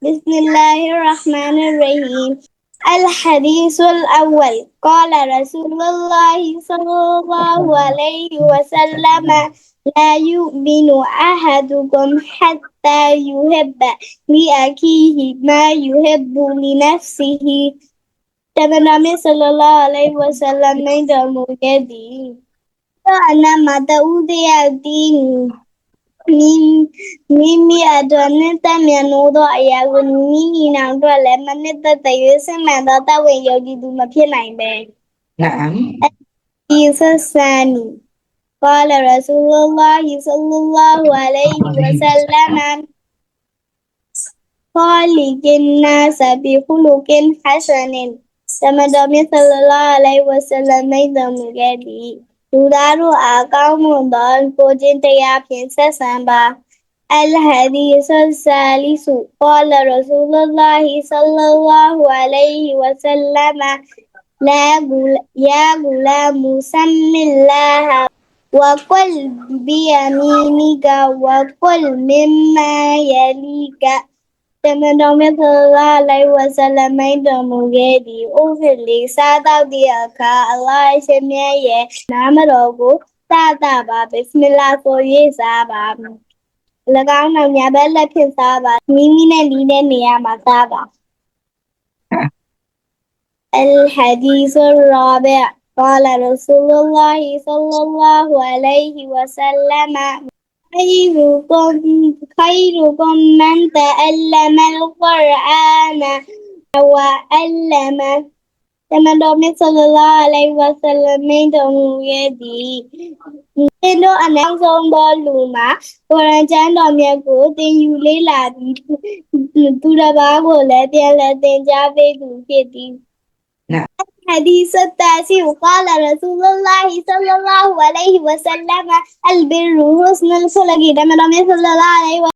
بسم الله الرحمن الرحيم الحديث الأول قال رسول الله صلى الله عليه وسلم لا يؤمن أحدكم حتى يحب لأخيه ما يحب لنفسه တမန်တော်မြတ်ဆလလောလ္လဟ်အလိုင်းဝါဆလမ်မိန့်တော်မူခဲ့သည်သောအနတ်မှာတဦးတယောက်သည်မိအတွက်နှစ်သက်မြတ်နိုးသောအရာကိုမိနောင်အတွက်လည်းမနှစ်သက်တဲ့၍စစ်မှန်သောတဝင်ယုံကြည်သူမဖြစ်နိုင်ပဲنعم الثاني قال رسول الله صلى الله عليه وسلم خالق الناس بخلق حسن တမန်တော်မြတ်ဆလလောလ္လဟ်အလိုင်းဝါဆလမ်မိန့်တော်မူခဲ့သည်လူသားတို့အားကောင်းမွန်သောကိုယ်ချင်းတရားဖြင့်ဆက်ဆံပါالحديث الثالث قال رسول الله صلى الله عليه وسلم يا غلام سم الله وقل بيمينك وقل مما يليك တမန်တော်မြတ်ဆလလောလ္လဟ်အလိုင်းဝါဆလမ်မိန့်တော်မူခဲ့သည်အိုဖြစ်လေစားတော့သည့်အခါအလ္လာဟ်ရှင်မြတ်ရဲ့နာမတော်ကိုစသပါဘစ္စမီလာဆို၍စားပါ၎င်းနောက်ညာဘက်လက်ဖြင့်စားပါမိမိနဲ့နီးတဲ့နေရာမှာစားပါ الحديث الرابع قال رسول الله صلى الله عليه وسلم خيركم من تعلم القرآن وعلمه တမန်တော်မြတ်ဆလလောလ္လဟ်အလိုင်းဝါဆလမ်မိန့်တော်မူခဲ့သည်သင်တို့အနောက်ဆုံးသောလူမှာကုရ်အာန်ကျမ်းတော်မြတ်ကိုသင်ယူလေ့လာပြီးသူတစ်ပါးကိုလည်းပြန်လည်သင်ကြားပေးသူဖြစ်သည် الحديث التاسع قال رسول الله صلى الله عليه وسلم البر حسن الخلق တမန်တော်မြတ်ဆလလောလ္လဟ်အလိုင်း